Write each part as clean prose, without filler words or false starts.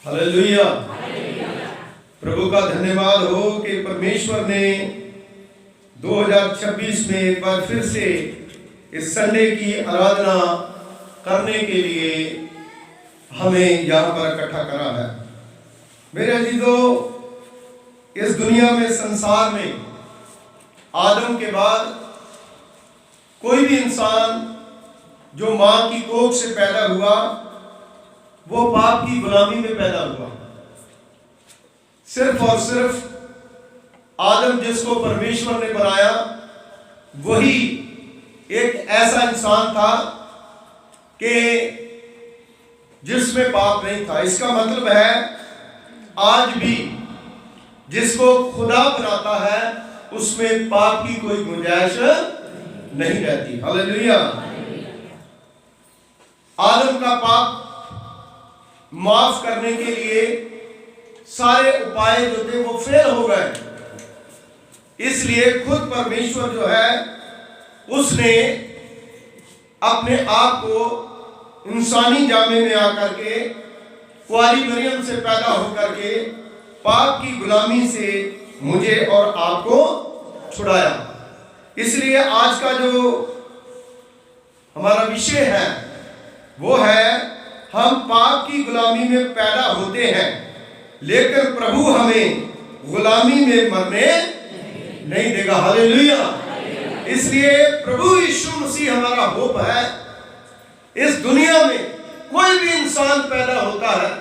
Hallelujah. प्रभु का धन्यवाद हो कि परमेश्वर ने 2026 में एक बार फिर से इस संडे की आराधना करने के लिए हमें यहाँ पर इकट्ठा करा है। मेरे अजीजों, इस दुनिया में, संसार में आदम के बाद कोई भी इंसान जो मां की कोख से पैदा हुआ वो पाप की गुलामी में पैदा हुआ। सिर्फ और सिर्फ आदम जिसको परमेश्वर ने बनाया वही एक ऐसा इंसान था कि जिसमें पाप नहीं था। इसका मतलब है आज भी जिसको खुदा बनाता है उसमें पाप की कोई गुंजाइश नहीं रहती। हालेलुया। आदम का पाप माफ करने के लिए सारे उपाय जो थे वो फेल हो गए। इसलिए खुद परमेश्वर जो है उसने अपने आप को इंसानी जामे में आकर के कुंवारी मरियम से पैदा होकर के पाप की गुलामी से मुझे और आपको छुड़ाया। इसलिए आज का जो हमारा विषय है वो है हम पाप की गुलामी में पैदा होते हैं लेकिन प्रभु हमें गुलामी में मरने नहीं देगा। हालेलुया। इसलिए प्रभु यीशु मसीह हमारा होप है। इस दुनिया में कोई भी इंसान पैदा होता है,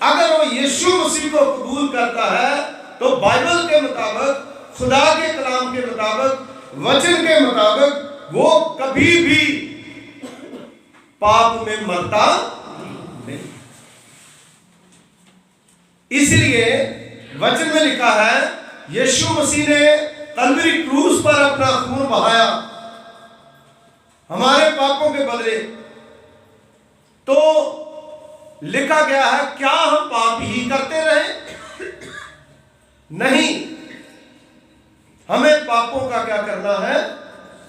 अगर वो यीशु मसीह को कबूल करता है तो बाइबल के मुताबिक, खुदा के कलाम के मुताबिक, वचन के मुताबिक वो कभी भी पाप में मरता नहीं। इसलिए वचन में लिखा है यीशु मसीह ने कलवरी क्रूस पर अपना खून बहाया हमारे पापों के बदले। तो लिखा गया है क्या हम पाप ही करते रहे? नहीं, हमें पापों का क्या करना है?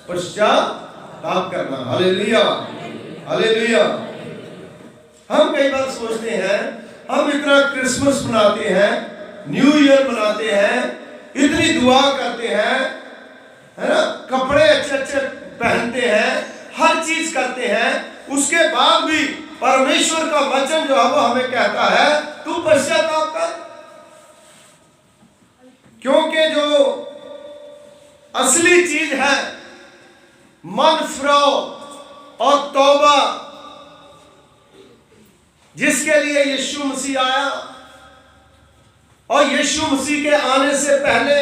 पश्चाताप करना। Hallelujah, hallelujah. हम कई बार सोचते हैं, हम इतना क्रिसमस मनाते हैं, न्यू ईयर मनाते हैं, इतनी दुआ करते हैं, है ना, कपड़े अच्छे अच्छे पहनते हैं, हर चीज करते हैं, उसके बाद भी परमेश्वर का वचन जो है वो हमें कहता है तू पश्चाताप कर। क्योंकि जो असली चीज है मन फिराओ और तौबा, जिसके लिए यीशु मसीह आया, और यीशु मसीह के आने से पहले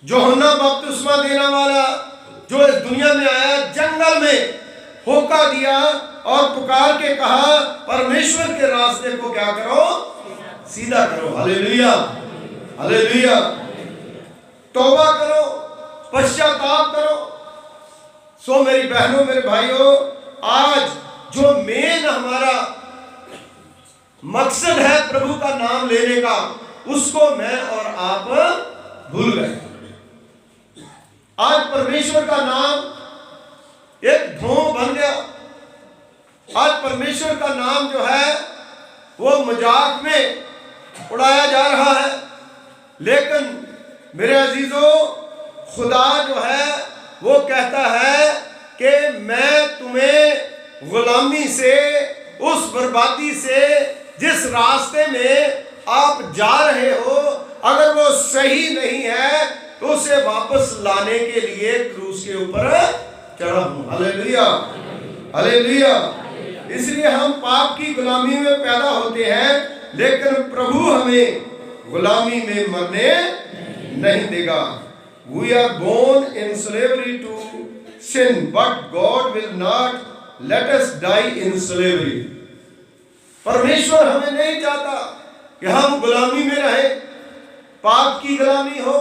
यूहन्ना बपतिस्मा देने वाला जो इस दुनिया में आया, जंगल में होका दिया और पुकार के कहा परमेश्वर के रास्ते को क्या करो? सीधा करो। Hallelujah, hallelujah. तौबा करो, पश्चाताप करो। सो मेरी बहनों, मेरे भाइयों, आज जो मेन हमारा मकसद है प्रभु का नाम लेने का, उसको मैं और आप भूल गए। आज परमेश्वर का नाम एक ढोंग बन गया। आज परमेश्वर का नाम जो है वो मजाक में उड़ाया जा रहा है। लेकिन मेरे अजीजों, खुदा जो है वो कहता है कि मैं तुम्हें गुलामी से, उस बर्बादी से, जिस रास्ते में आप जा रहे हो, अगर वो सही नहीं है तो उसे वापस लाने के लिए क्रूस के ऊपर चढ़ा हूं। Hallelujah, hallelujah. इसलिए हम पाप की गुलामी में पैदा होते हैं लेकिन प्रभु हमें गुलामी में मरने नहीं देगा। We are born in slavery to sin, but God will not let us die in slavery. परमेश्वर हमें नहीं चाहता कि हम गुलामी में रहे, पाप की गुलामी हो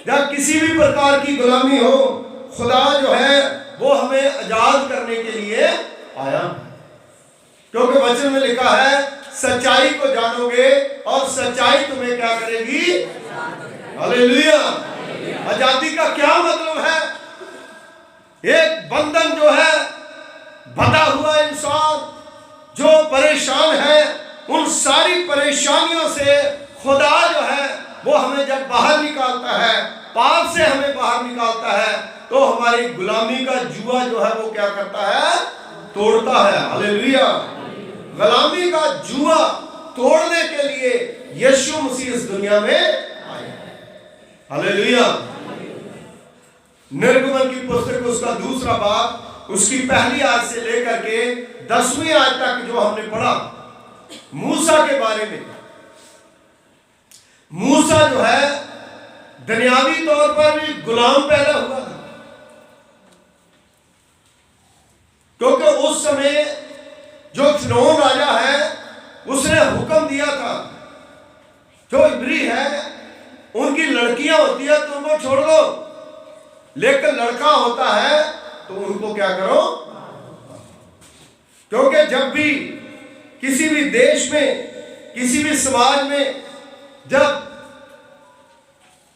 या किसी भी प्रकार की गुलामी हो। खुदा जो है वो हमें आजाद करने के लिए आया, क्योंकि वचन में लिखा है सच्चाई को जानोगे और सच्चाई तुम्हें क्या करेगी? हालेलुया। आजादी का क्या मतलब है? एक बंधन जो है, बंधा हुआ इंसान जो परेशान उन सारी परेशानियों से खुदा जो है वो हमें जब बाहर निकालता है, पाप से हमें बाहर निकालता है, तो हमारी गुलामी का जुआ जो है वो क्या करता है? तोड़ता है। हालेलुया। गुलामी का जुआ तोड़ने के लिए यीशु मसीह इस दुनिया में आए। हालेलुया। निर्गमन की पुस्तक उसका दूसरा बाब उसकी पहली आयत से लेकर के 10वीं आयत तक जो हमने पढ़ा मूसा के बारे में। मूसा जो है दुनियावी तौर पर भी गुलाम पैदा हुआ था, क्योंकि उस समय जो फिरौन राजा है उसने हुक्म दिया था जो इब्री है उनकी लड़कियां होती है तो उनको छोड़ दो, लेकिन लड़का होता है तो उनको क्या करो? क्योंकि जब भी किसी भी देश में, किसी भी समाज में जब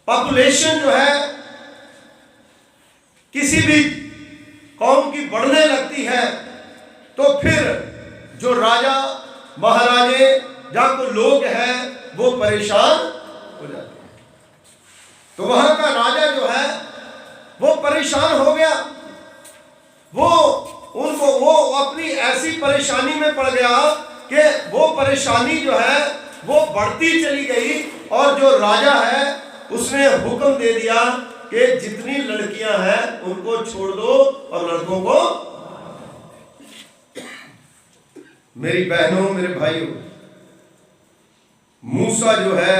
पॉपुलेशन जो है किसी भी कौम की बढ़ने लगती है तो फिर जो राजा महाराजे या कोई लोग हैं वो परेशान हो जाते हैं। तो वहां का राजा जो है वो परेशान हो गया, वो अपनी ऐसी परेशानी में पड़ गया कि वो परेशानी जो है वो बढ़ती चली गई, और जो राजा है उसने हुक्म दे दिया कि जितनी लड़कियां हैं उनको छोड़ दो और लड़कों को। मेरी बहनों, मेरे भाइयों, मूसा जो है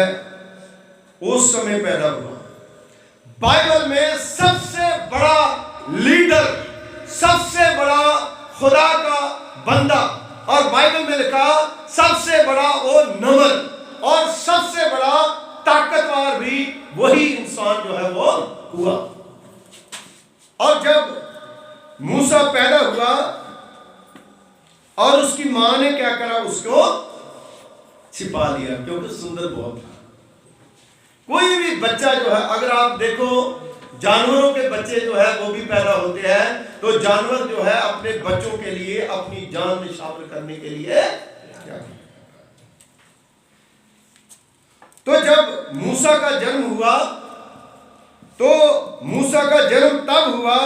उस समय पैदा हुआ। बाइबल में सबसे बड़ा लीडर, सबसे बड़ा खुदा का बंदा, और बाइबल में लिखा सबसे बड़ा वो नमर और सबसे बड़ा ताकतवर भी वही इंसान जो है वो हुआ। और जब मूसा पैदा हुआ और उसकी मां ने क्या करा? उसको छिपा लिया, क्योंकि सुंदर बहुत था। कोई भी बच्चा जो है, अगर आप देखो जानवरों के बच्चे जो है वो भी पैदा होते हैं, तो जानवर जो है अपने बच्चों के लिए अपनी जान निछावर करने के लिए क्या? तो जब मूसा का जन्म हुआ तो मूसा का जन्म तब हुआ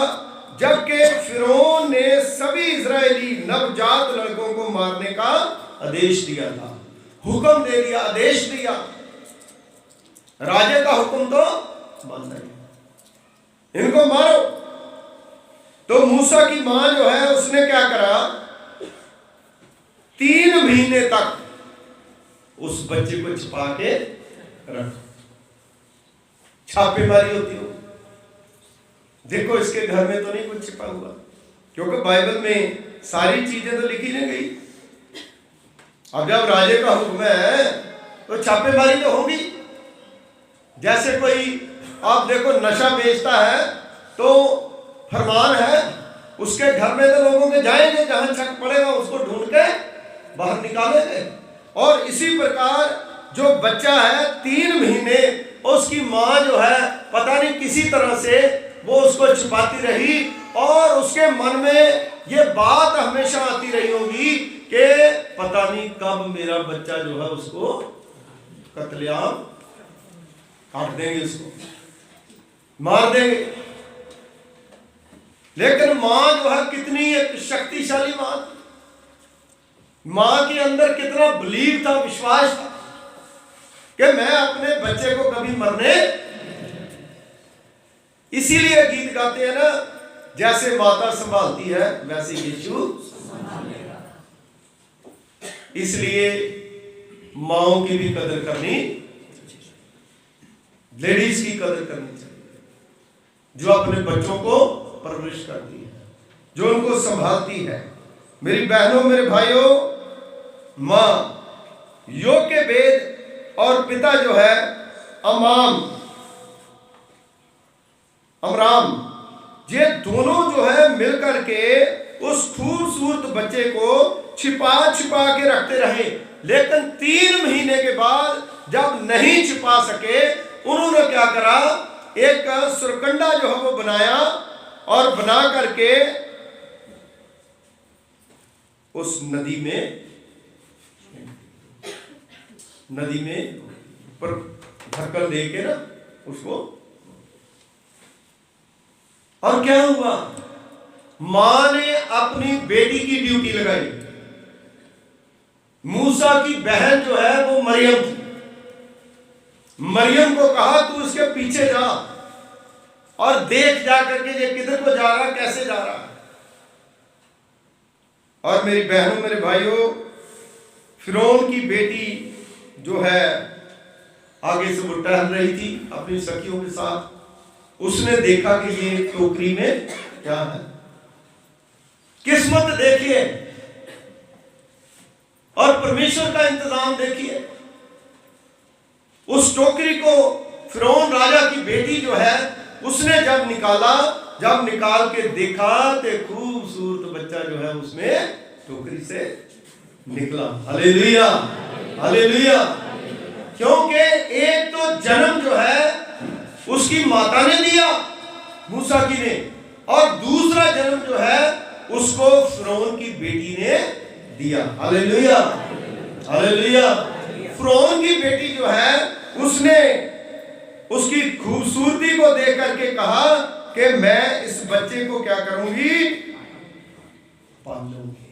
जबकि फिरौन ने सभी इजरायली नवजात लड़कों को मारने का आदेश दिया था। हुक्म दे दिया, आदेश दिया। राजे का हुक्म तो मानना ही, इनको मारो। तो मूसा की मां जो है उसने क्या करा? 3 महीने तक उस बच्चे को छिपा के रख, छापेमारी होती हो, देखो इसके घर में तो नहीं कुछ छिपा हुआ, क्योंकि बाइबल में सारी चीजें तो लिखी नहीं गई। अब जब राजे का हुक्म है तो छापेमारी तो होगी। जैसे कोई आप देखो नशा बेचता है तो फरमान है उसके घर में तो लोगों के जाएंगे, जहां शक पड़ेगा उसको ढूंढ के बाहर निकालेंगे। और इसी प्रकार जो बच्चा है 3 महीने उसकी मां जो है पता नहीं किसी तरह से वो उसको छुपाती रही, और उसके मन में ये बात हमेशा आती रही होगी कि पता नहीं कब मेरा बच्चा जो है उसको कत्लेआम काट देंगे, उसको मार देंगे। लेकिन मां जो है कितनी एक शक्तिशाली मां के अंदर कितना बिलीव था, विश्वास था कि मैं अपने बच्चे को कभी मरने। इसीलिए गीत गाते हैं ना, जैसे माता संभालती है वैसे यीशु संभालेगा। इसलिए माओं की भी कदर करनी, लेडीज की कदर करनी चाहिए, जो अपने बच्चों को परवरिश करती है, जो उनको संभालती है। मेरी बहनों, मेरे भाइयों, मां योकेबेद और पिता जो है अमराम, ये दोनों जो है मिलकर के उस खूबसूरत बच्चे को छिपा के रखते रहे। लेकिन 3 महीने के बाद जब नहीं छिपा सके, उन्होंने क्या करा? एक सुरकंडा जो है वो बनाया, और बना करके उस नदी में नदी में ऊपर धक्कन दे के ना उसको। और क्या हुआ, मां ने अपनी बेटी की ड्यूटी लगाई। मूसा की बहन जो है वो मरियम थी। मरियम को कहा तू इसके पीछे जा और देख जा करके ये किधर को जा रहा, कैसे जा रहा है। और मेरी बहनों मेरे भाइयों, फिरौन की बेटी जो है आगे से वो टहल रही थी अपनी सखियों के साथ। उसने देखा कि ये टोकरी में क्या है। किस्मत देखिए और परमेश्वर का इंतजाम देखिए। उस टोकरी को फिरौन राजा की बेटी जो है उसने जब निकाला, जब निकाल के देखा तो खूबसूरत बच्चा जो है उसमें टोकरी से निकला। Hallelujah, hallelujah. क्योंकि एक तो जन्म जो है उसकी माता ने दिया, मूसा की ने, और दूसरा जन्म जो है उसको फिरौन की बेटी ने दिया। Hallelujah, hallelujah. फिरौन की बेटी जो है उसने उसकी खूबसूरती को देख करके कहा कि मैं इस बच्चे को क्या करूंगी, पाल लूंगी।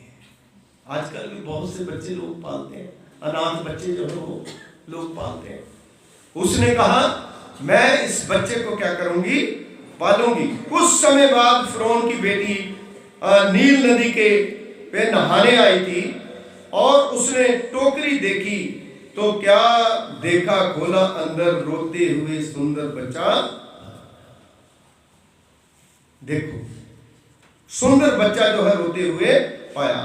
आजकल भी बहुत से बच्चे लोग पालते हैं, अनाथ बच्चे जो है वो लोग पालते हैं। उसने कहा मैं इस बच्चे को क्या करूंगी, पालूंगी। कुछ समय बाद फिरौन की बेटी नील नदी के पे नहाने आई थी और उसने टोकरी देखी तो क्या देखा, खोला, अंदर रोते हुए सुंदर बच्चा। देखो, सुंदर बच्चा जो है रोते हुए पाया।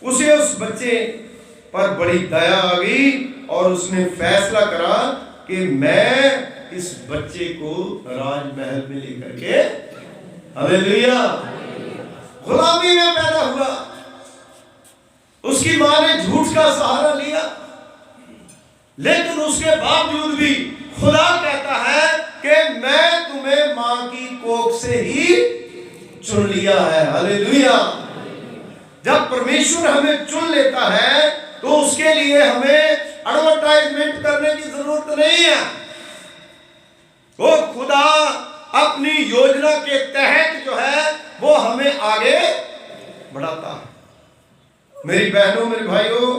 उसे उस बच्चे पर बड़ी दया आ गई और उसने फैसला करा कि मैं इस बच्चे को राजमहल में लेकर के, हालेलुया, गुलामी में पैदा हुआ। उसकी मां ने झूठ का सहारा लिया, लेकिन उसके बावजूद भी खुदा कहता है कि मैं तुम्हें मां की कोख से ही चुन लिया है। हालेलुया। जब परमेश्वर हमें चुन लेता है तो उसके लिए हमें एडवर्टाइजमेंट करने की जरूरत नहीं है। वो खुदा अपनी योजना के तहत जो है वो हमें आगे बढ़ाता है। मेरी बहनों मेरे भाइयों,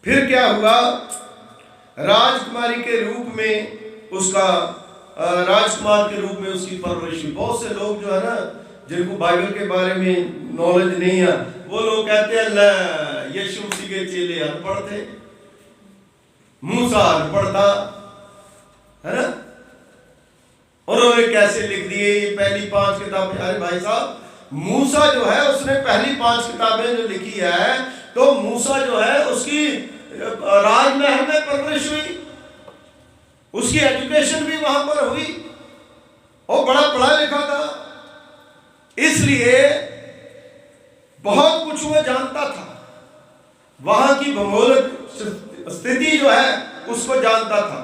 फिर क्या हुआ, राजकुमारी के रूप में उसका राजकुमार के रूप में उसकी परवरिश। बहुत से लोग जो है ना, जिनको बाइबल के बारे में नॉलेज नहीं है, वो लोग कहते हैं यीशु मसीह के चेले अनपढ़ थे, मूसा अनपढ़ था, है ना, उन्होंने कैसे लिख दिए ये पहली 5 किताबें। अरे भाई साहब, मूसा जो है उसने पहली 5 किताबें जो लिखी है, तो मूसा जो है उसकी राजमहल में परवरिश हुई, उसकी एजुकेशन भी वहां पर हुई, और बड़ा पढ़ा लिखा था, इसलिए बहुत कुछ वो जानता था। वहां की भौगोलिक स्थिति जो है उसको जानता था,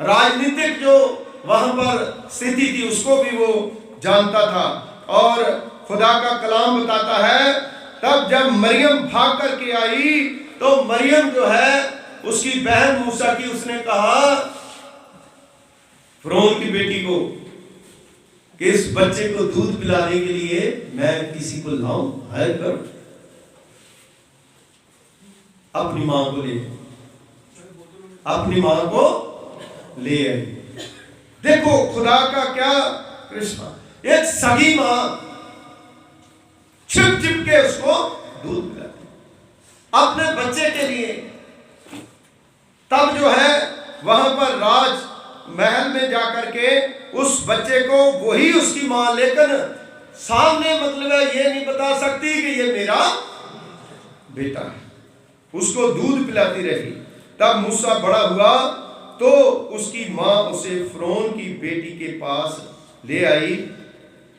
राजनीतिक जो वहां पर स्थिति थी उसको भी वो जानता था। और खुदा का कलाम बताता है तब जब मरियम भाग करके आई तो मरियम जो है उसकी बहन मूसा की, उसने कहा फिरौन की बेटी को कि इस बच्चे को दूध पिलाने के लिए मैं किसी को लाऊं, हायर कर, अपनी मां को ले, अपनी मां को ले आई। देखो खुदा का क्या कृष्णा, एक सगी मां छिप छिप के उसको दूध पिलाती अपने बच्चे के लिए। तब जो है वहां पर राज महल में जाकर के उस बच्चे को वही उसकी मां, लेकिन सामने मतलब है ये नहीं बता सकती कि ये मेरा बेटा है, उसको दूध पिलाती रही। तब मूसा बड़ा हुआ तो उसकी मां उसे फिरौन की बेटी के पास ले आई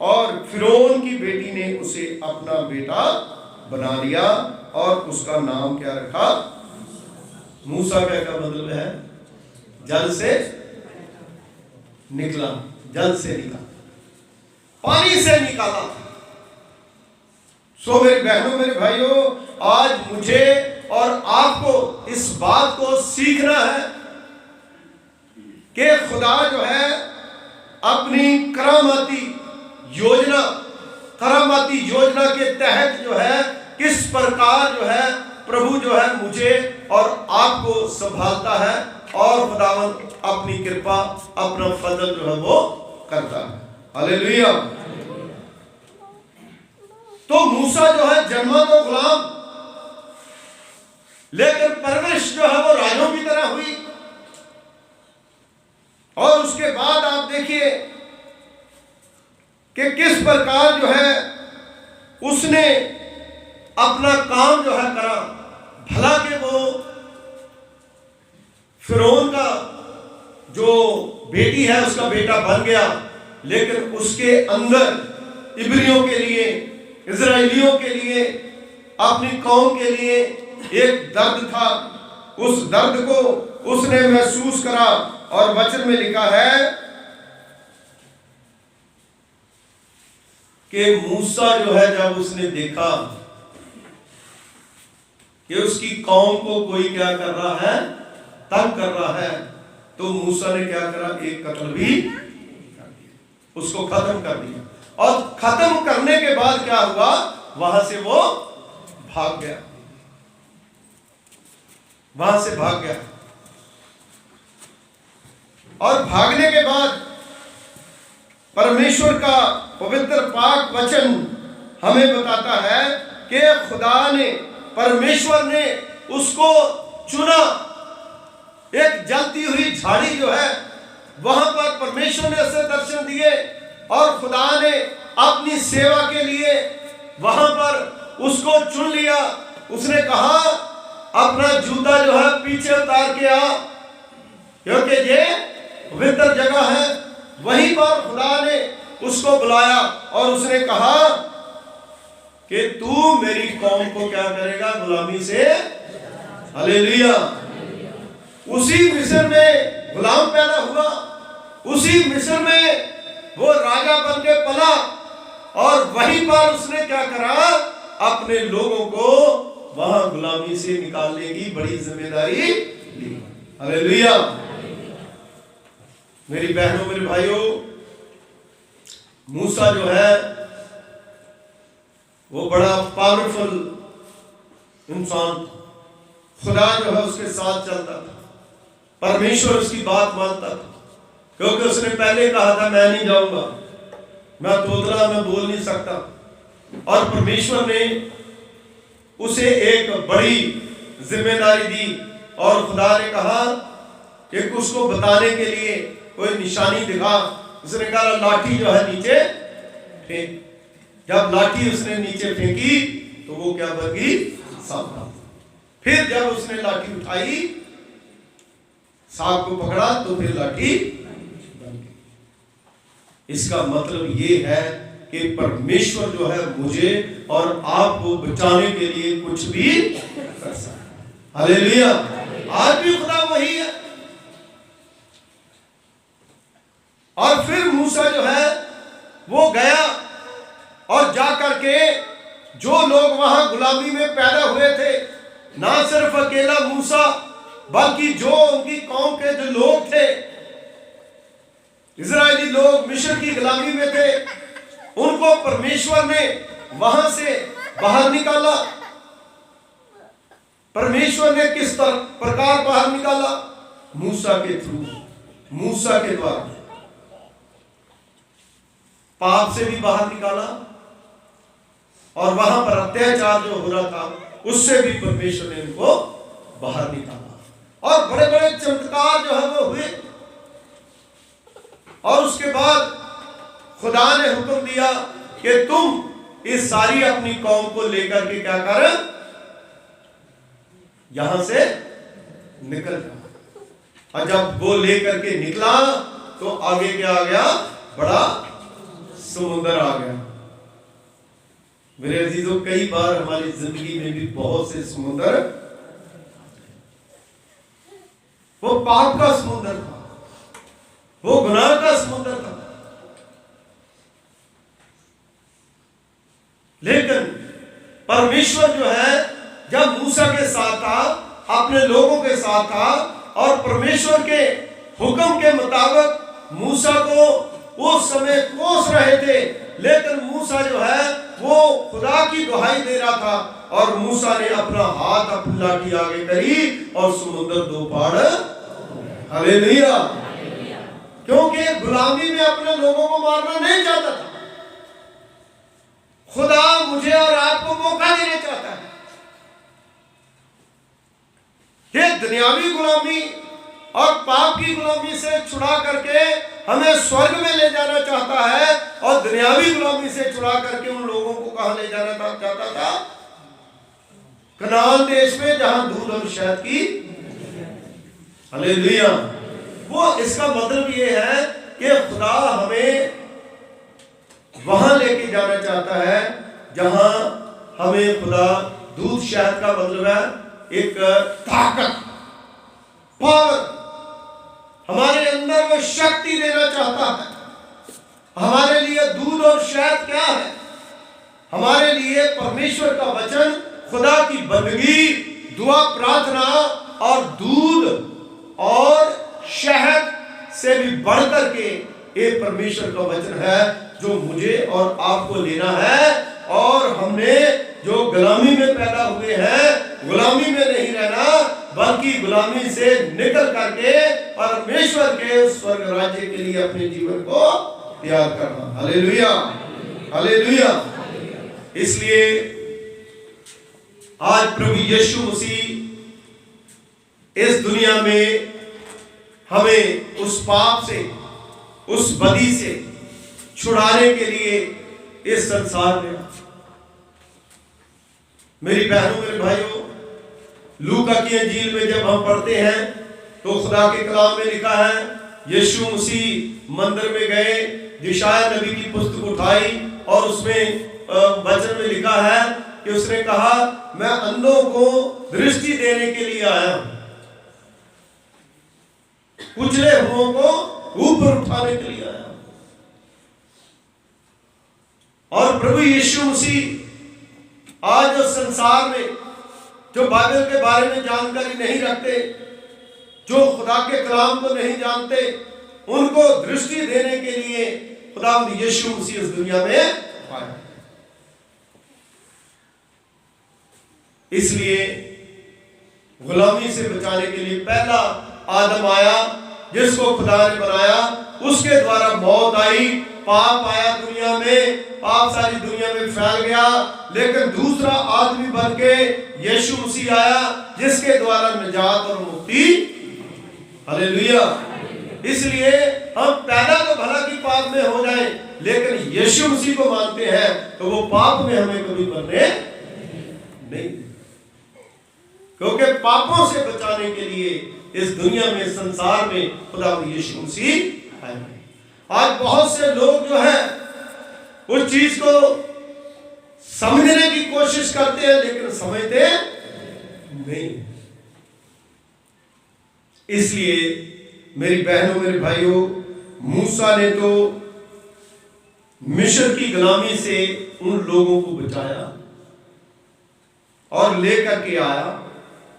और फिरौन की बेटी ने उसे अपना बेटा बना लिया और उसका नाम क्या रखा, मूसा। क्या का मतलब है, जल से निकला, जल से निकला, पानी से निकाला। सो मेरे बहनों मेरे भाइयों, आज मुझे और आपको इस बात को सीखना है कि खुदा जो है अपनी करामाती योजना के तहत जो है किस प्रकार जो है प्रभु जो है मुझे और आपको संभालता है, और खुदावंद अपनी कृपा अपना फजल जो है वो करता है। हालेलुया। तो मूसा जो है जन्मा तो गुलाम, लेकिन परवरिश जो है वो राजों की तरह हुई। और उसके बाद आप देखिए कि किस प्रकार जो है उसने अपना काम जो है करा। भला के वो फिरौन का जो बेटी है उसका बेटा बन गया, लेकिन उसके अंदर इब्रियों के लिए, इजराइलियों के लिए, अपनी कौम के लिए एक दर्द था। उस दर्द को उसने महसूस करा, और वचन में लिखा है कि मूसा जो है जब उसने देखा कि उसकी कौम को कोई क्या कर रहा है, तंग कर रहा है, तो मूसा ने क्या करा, एक कत्ल भी कर दिया, उसको खत्म कर दिया। और खत्म करने के बाद क्या हुआ, वहां से वो भाग गया, वहां से भाग गया। और भागने के बाद परमेश्वर का पवित्र पाक वचन हमें बताता है कि खुदा ने, परमेश्वर ने उसको चुना। एक जलती हुई झाड़ी जो है वहां पर परमेश्वर ने उसे दर्शन दिए, और खुदा ने अपनी सेवा के लिए वहां पर उसको चुन लिया। उसने कहा अपना जूता जो है पीछे उतार के आ, क्योंकि ये पवित्र जगह है। वहीं पर खुदा ने उसको बुलाया और उसने कहा कि तू मेरी कौम को क्या करेगा, गुलामी से। हालेलुया। उसी मिस्र में गुलाम पैदा हुआ, उसी मिस्र में वो राजा बन के पला, और वहीं पर उसने क्या करा, अपने लोगों को वहां गुलामी से निकालने की बड़ी जिम्मेदारी ली। हालेलुया। मेरी बहनों, मेरे भाइयों, मूसा जो है वो बड़ा पावरफुल इंसान, खुदा जो है उसके साथ चलता था, परमेश्वर उसकी बात मानता था, क्योंकि उसने पहले कहा था मैं नहीं जाऊंगा, मैं तोतला, मैं बोल नहीं सकता। और परमेश्वर ने उसे एक बड़ी जिम्मेदारी दी, और खुदा ने कहा कि उसको बताने के लिए कोई निशानी दिखा। उसने कहा लाठी जो है नीचे फेंक। जब लाठी उसने नीचे फेंकी तो वो क्या बन गई, सांप। फिर जब उसने लाठी उठाई, सांप को पकड़ा, तो फिर लाठी बन गई। इसका मतलब ये है कि परमेश्वर जो है मुझे और आपको बचाने के लिए कुछ भी कर सकता है। हालेलुया। आज भी खुदा वही है। और फिर मूसा जो है वो गया, और जाकर के जो लोग वहां गुलामी में पैदा हुए थे, ना सिर्फ अकेला मूसा, बल्कि जो उनकी कौम के जो लोग थे, इजरायली लोग मिस्र की गुलामी में थे, उनको परमेश्वर ने वहां से बाहर निकाला। परमेश्वर ने किस प्रकार बाहर निकाला, मूसा के थ्रू, मूसा के द्वारा। पाप से भी बाहर निकाला, और वहां पर अत्याचार जो हो रहा था उससे भी परमेश्वर ने इनको बाहर निकाला, और बड़े बड़े चमत्कार जो है वो हुए। और उसके बाद खुदा ने हुक्म दिया कि तुम इस सारी अपनी कौम को लेकर के क्या कर, यहां से निकल जाओ। और जब वो लेकर के निकला तो आगे क्या आ गया, बड़ा समुद्र आ गया। मेरे अजीजों, कई बार हमारी जिंदगी में भी बहुत से समुद्र, वो पाप का समुद्र था, वो गुनाह का समुद्र था, लेकिन परमेश्वर जो है जब मूसा के साथ था, अपने लोगों के साथ था और परमेश्वर के हुक्म के मुताबिक मूसा को उस समय कोस रहे थे, लेकिन मूसा जो है वो खुदा की दुहाई दे रहा था और मूसा ने अपना हाथ अपनी लाठी आगे करी और समुद्र दो पार। हालेलुया। क्योंकि गुलामी में अपने लोगों को मारना नहीं चाहता था। खुदा मुझे और आपको मौका देना चाहता है। ये दुनियावी गुलामी और पाप की गुलामी से छुड़ा करके हमें स्वर्ग में ले जाना चाहता है और दुनियावी गुलामी से छुड़ा करके उन लोगों को कहां ले जाना चाहता था? कनान देश में, जहां दूध और शहद की। हालेलुया। वो इसका मतलब ये है कि खुदा हमें वहां लेके जाना चाहता है जहां हमें खुदा दूध शहद का मतलब है एक ताकत, पावर, हमारे अंदर वो शक्ति देना चाहता है। हमारे लिए दूध और शहद क्या है? हमारे लिए परमेश्वर का वचन, खुदा की बंदगी, दुआ, प्रार्थना और दूध और शहद से भी बढ़कर के ये परमेश्वर का वचन है जो मुझे और आपको लेना है। और हमने जो गुलामी में पैदा हुए हैं, गुलामी में नहीं रहना, बल्कि गुलामी से निकल करके परमेश्वर के स्वर्ग राज्य के लिए अपने जीवन को तैयार करना। Hallelujah, hallelujah. इसलिए आज प्रभु यीशु मसीह इस दुनिया में हमें उस पाप से, उस बदी से छुड़ाने के लिए इस संसार में। मेरी बहनों, मेरे भाइयों, लूका की अंजील में जब हम पढ़ते हैं तो खुदा के कलाम में लिखा है, यीशु मसीह मंदिर में गए, यशायाह नबी की पुस्तक उठाई और उसमें वचन में लिखा है कि उसने कहा, मैं अंधों को दृष्टि देने के लिए आया हूं, कुचले हुओं को ऊपर उठाने के लिए आया हूं। और प्रभु यीशु मसीह आज जो संसार में जो बाइबल के बारे में जानकारी नहीं रखते, जो खुदा के कलाम को नहीं जानते, उनको दृष्टि देने के लिए खुदा यीशु मसीह इस दुनिया में आया। इसलिए गुलामी से बचाने के लिए पहला आदम आया जिसको खुदा ने बनाया, उसके द्वारा मौत आई, पाप आया दुनिया में, पाप सारी दुनिया में फैल गया। लेकिन दूसरा आदमी बन के यीशु मसीह आया जिसके द्वारा निजात और मुक्ति। हालेलुया। इसलिए हम पैदा तो भला की पाप में हो जाएं, लेकिन यीशु मसीह को मानते हैं तो वो पाप में हमें कभी बनने नहीं, क्योंकि पापों से बचाने के लिए इस दुनिया में, संसार में खुदा यीशु मसीह आए। आज बहुत से लोग जो है उस चीज को समझने की कोशिश करते हैं लेकिन समझते नहीं। इसलिए मेरी बहनों, मेरे भाइयों, मूसा ने तो मिस्र की गुलामी से उन लोगों को बचाया और लेकर के आया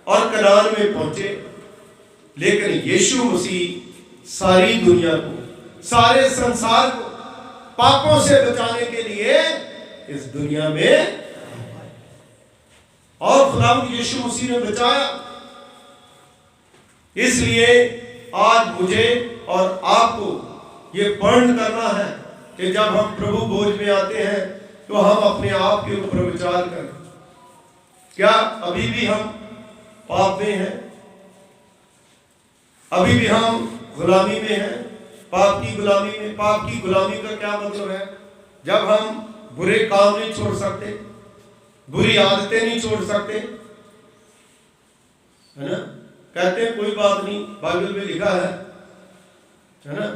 और कनान में पहुंचे। लेकिन यीशु मसीह सारी दुनिया को, सारे संसार को पापों से बचाने के लिए इस दुनिया में, और खुदा यीशु मसीह ने बचाया। इसलिए आज मुझे और आपको ये प्रण करना है कि जब हम प्रभु भोज में आते हैं तो हम अपने आप के ऊपर विचार करें, क्या अभी भी हम पाप में हैं? अभी भी हम गुलामी में हैं, पाप की गुलामी में। पाप की गुलामी का क्या मतलब है? जब हम बुरे काम नहीं छोड़ सकते, बुरी आदतें नहीं छोड़ सकते, है ना? कहते हैं कोई बात नहीं, बाइबल में लिखा है ना,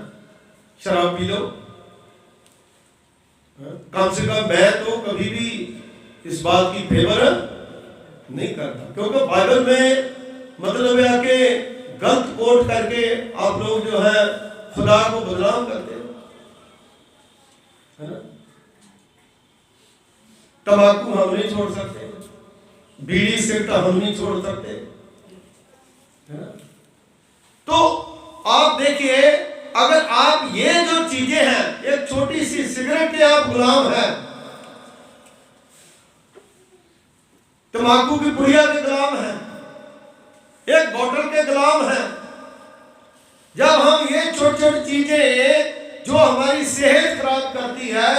शराब पी लो। कम से कम मैं तो कभी भी इस बात की फेवर नहीं करता, क्योंकि बाइबल में मतलब है कि गलत कोट करके आप लोग जो है खुदा को बदनाम करते हैं, है ना? तंबाकू हम नहीं छोड़ सकते, बीड़ी सिगरेट हम नहीं छोड़ सकते, है ना? तो आप देखिए, अगर आप ये जो चीजें हैं, एक छोटी सी सिगरेट के आप गुलाम हैं, तंबाकू की पुड़िया के गुलाम हैं, एक बोतल के गुलाम हैं, जब हम ये छोटी छोटी चीजें जो हमारी सेहत खराब करती है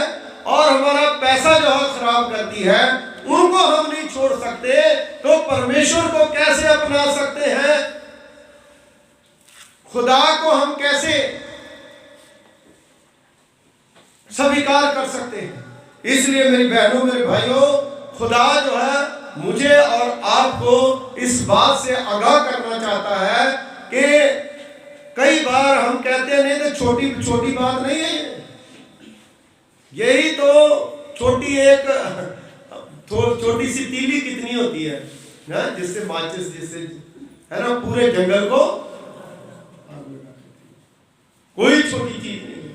और हमारा पैसा जो है खराब करती है, उनको हम नहीं छोड़ सकते, तो परमेश्वर को कैसे अपना सकते हैं? खुदा को हम कैसे स्वीकार कर सकते हैं? इसलिए मेरी बहनों, मेरे भाइयों, खुदा जो है मुझे और आपको इस बात से आगाह करना चाहता है कि कई बार हम कहते हैं नहीं तो छोटी छोटी बात नहीं है, यही तो छोटी एक छोटी सी तीली कितनी होती है ना, जिससे माचिस, जिससे, है ना, पूरे जंगल को, कोई छोटी चीज नहीं।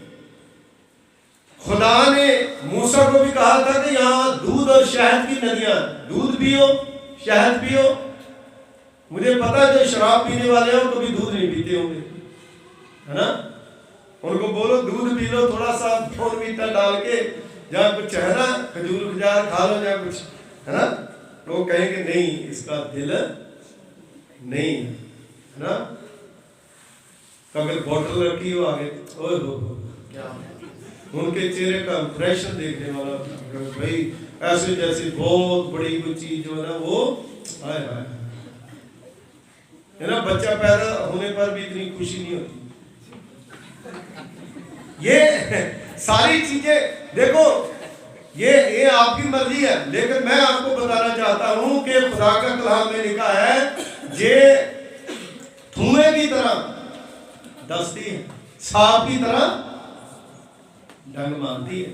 खुदा ने मूसा को भी कहा था कि यहाँ दूध और शहद की नदियां, दूध पियो, शहद पियो। मुझे पता है जो शराब पीने वाले हो कभी दूध नहीं पीते होंगे, है ना? उनको बोलो दूध पी लो, थोड़ा सा बोर्नवीटा डाल के, जहाँ कुछ है ना, खजूर खजार खा लो, जहाँ कुछ है ना, लोग कहेंगे नहीं, इसका दिल नहीं है ना। अगर बोतल रखी हो आगे, ओए हो क्या, उनके चेहरे का इंप्रेशन देखने वाला, भाई ऐसे जैसे बहुत बड़ी कोई चीज जो है ना, वो आए हाय, है ना। बच्चा पैदा होने पर भी इतनी खुशी नहीं होती। ये सारी चीजें देखो, ये आपकी मर्जी है, लेकिन मैं आपको बताना चाहता हूं कि खुदा का कलाम में लिखा है, जे धुएं की तरह दसती है, सांप की तरह डंग मारती है।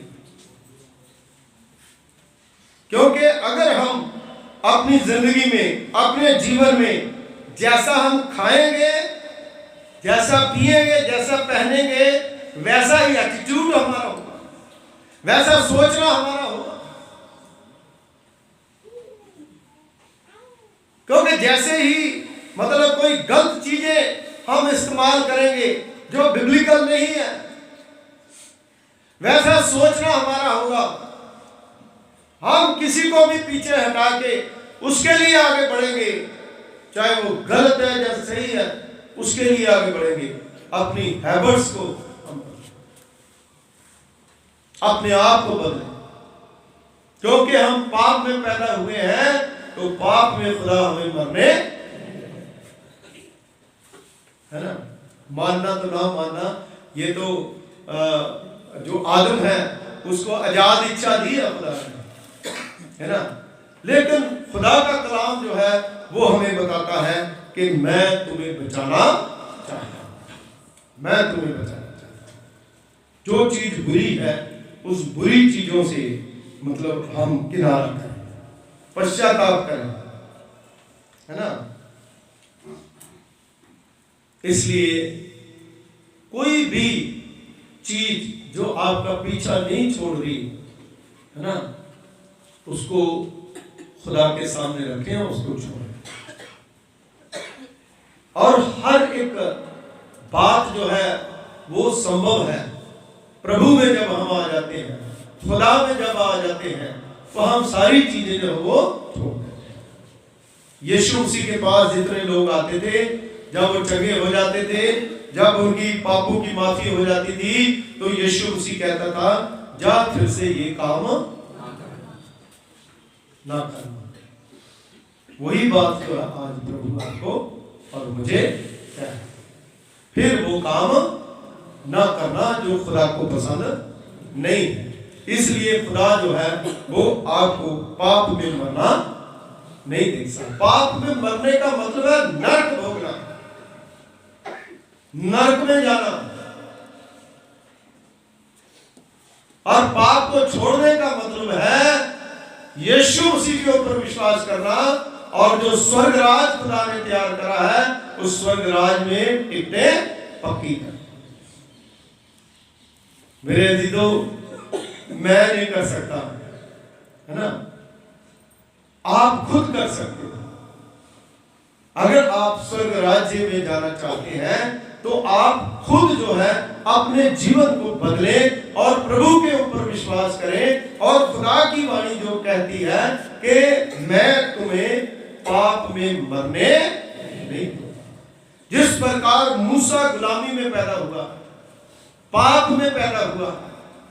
क्योंकि अगर हम अपनी जिंदगी में, अपने जीवन में जैसा हम खाएंगे, जैसा पिएंगे, जैसा पहनेंगे, वैसा ही एटीट्यूड हमारा होगा, वैसा सोचना हमारा होगा। क्योंकि जैसे ही मतलब कोई गलत चीजें हम इस्तेमाल करेंगे जो बिब्लिकल नहीं है, वैसा सोचना हमारा होगा। हम किसी को भी पीछे हटा के उसके लिए आगे बढ़ेंगे, चाहे वो गलत है या सही है, उसके लिए आगे बढ़ेंगे। अपनी हैबिट्स को, अपने आप को बदलें, क्योंकि हम पाप में पैदा हुए हैं, तो पाप में खुदा हमें मरने, है ना। मानना तो ना मानना, ये तो जो आदम है उसको आजाद इच्छा दी है खुदा ने, है ना। लेकिन खुदा का कलाम जो है वो हमें बताता है कि मैं तुम्हें बचाना चाहता हूं, मैं तुम्हें बचाना चाहता हूं। जो चीज बुरी है उस बुरी चीजों से मतलब हम किनारा करें, पश्चाताप करें, है ना। इसलिए कोई भी चीज जो आपका पीछा नहीं छोड़ रही, है ना, उसको खुदा के सामने रखें और उसको छोड़ें। और हर एक बात जो है वो संभव है प्रभु में जब हम आ जाते हैं, खुदा में जब आ जाते हैं, तो हम सारी चीजें जो वो छोड़ देते हैं। यीशु मसीह के पास जितने लोग आते थे, जब वो चंगे हो जाते थे, जब उनकी पापों की माफी हो जाती थी, तो यीशु मसीह कहता था, जा फिर से ये काम ना करना। वही बात जो आज प्रभु आपको और मुझे कहता है, फिर वो काम ना करना जो खुदा को पसंद नहीं है। इसलिए खुदा जो है वो आपको पाप में मरना नहीं देख सकता। पाप में मरने का मतलब है नरक भोगना, नरक में जाना। और पाप को छोड़ने का मतलब है यीशु मसीह के ऊपर विश्वास करना, और जो स्वर्ग राज खुदा ने तैयार करा है उस स्वर्ग राज में टिकटें पक्की कर। मेरे अजीजों, मैं नहीं कर सकता, है ना। आप खुद कर सकते हो। अगर आप स्वर्ग राज्य में जाना चाहते हैं तो आप खुद जो है अपने जीवन को बदलें और प्रभु के ऊपर विश्वास करें। और खुदा की वाणी जो कहती है कि मैं तुम्हें पाप में मरने नहीं दूंगा। जिस प्रकार मूसा गुलामी में पैदा हुआ, पाप में पैदा हुआ,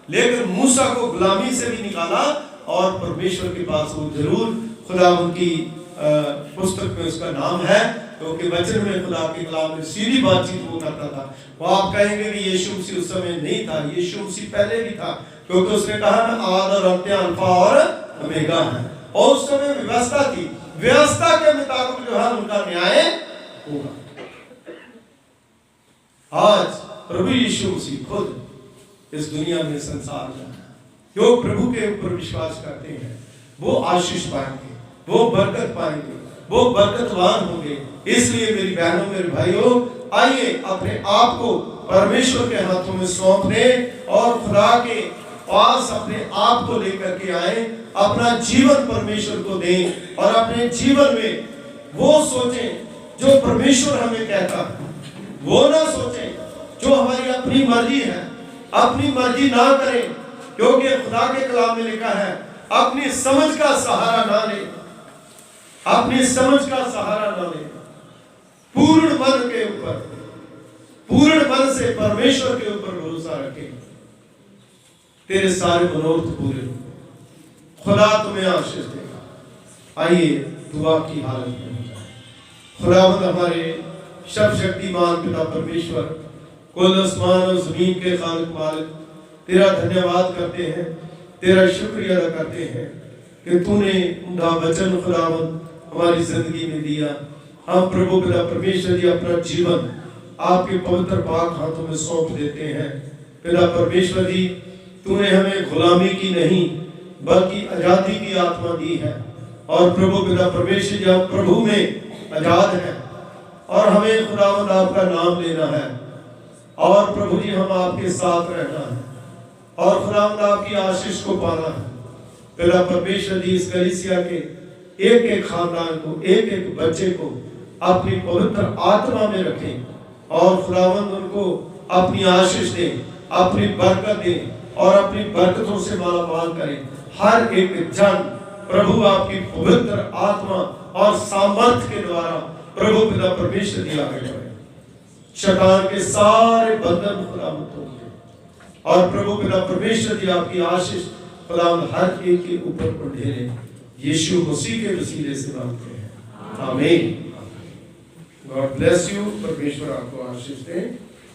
लेकिन मूसा को गुलामी से भी निकाला और परमेश्वर के पास वो जरूर खुदा उनकी पुस्तक में उसका नाम है, क्योंकि वचन में खुदा के कलाम में सीधी बातचीत वो करता था। वो आप कहेंगे कि यीशु मसीह उस समय नहीं था, यीशु मसीह पहले भी था, क्योंकि उसने कहा मैं आद और अंत्य, अल्फा और ओमेगा है। और उस समय व्यवस्था थी, व्यवस्था के मुताबिक जो है उनका न्याय होगा। आज प्रभु यीशु मसीह खुद इस दुनिया में संसार में जो प्रभु के ऊपर विश्वास करते हैं वो आशीष पाएंगे, वो बरकत पाएंगे, वो बरकतवान होंगे। इसलिए मेरी बहनों मेरे भाइयों, आइए अपने आप को परमेश्वर के हाथों में सौंप दें और खुदा के पास अपने आप को लेकर के आए, अपना जीवन परमेश्वर को दें और अपने जीवन में वो सोचें जो परमेश्वर हमें कहता है, वो ना सोचें जो हमारी अपनी मर्जी है। अपनी मर्जी ना करें, क्योंकि खुदा के कलाम में लिखा है अपनी समझ का सहारा ना ले, अपनी समझ का सहारा ना ले। पूर्ण मन के ऊपर, पूर्ण मन से परमेश्वर के ऊपर भरोसा रखें, तेरे सारे मनोरथ पूरे होंगे। खुदा तुम्हें आशीष देगा। आइए दुआ की हालत में खुदावंद हमारे सर्वशक्तिमान पिता परमेश्वर, कुल आसमान और जमीन के खालिक मालिक, तेरा धन्यवाद करते हैं, तेरा शुक्रिया अदा करते हैं कि तूने उनका वचन खुदावंद हमारी जिंदगी में दिया। हम प्रभु पिता परमेश्वर जी अपना जीवन आपके पवित्र पाक हाथों में सौंप देते हैं। पिता परमेश्वर जी, तूने हमें गुलामी की नहीं बल्कि आजादी की आत्मा दी है। और प्रभु पिता परमेश्वर जी, हम प्रभु में आजाद हैं और हमें खुदावंद आपका नाम लेना है। और प्रभु जी, हम आपके साथ रहना है और खुदावंद आपकी आशीष को पाना है। पिता परमेश्वर जी, इस कलीसिया के एक एक खानदान को, एक एक बच्चे को अपनी पवित्र आत्मा में रखें और खुदावंद उनको अपनी आशीष दें, अपनी बरकत दें और अपनी बरकतों से मालामाल करें। हर एक जन प्रभु आपकी पवित्र आत्मा और सामर्थ्य के द्वारा प्रभु पिता परमेश्वर जी आगे बढ़े। शैतान के सारे बंधन खुदावंद होंगे और प्रभु पिता परमेश्वर जी आपकी आशीष खुदावंद हर एक के ऊपर ढेरे यीशु मसीह के वसीले से मांगते हैं, आमीन। God bless you. परमेश्वर आपको आशीष दे।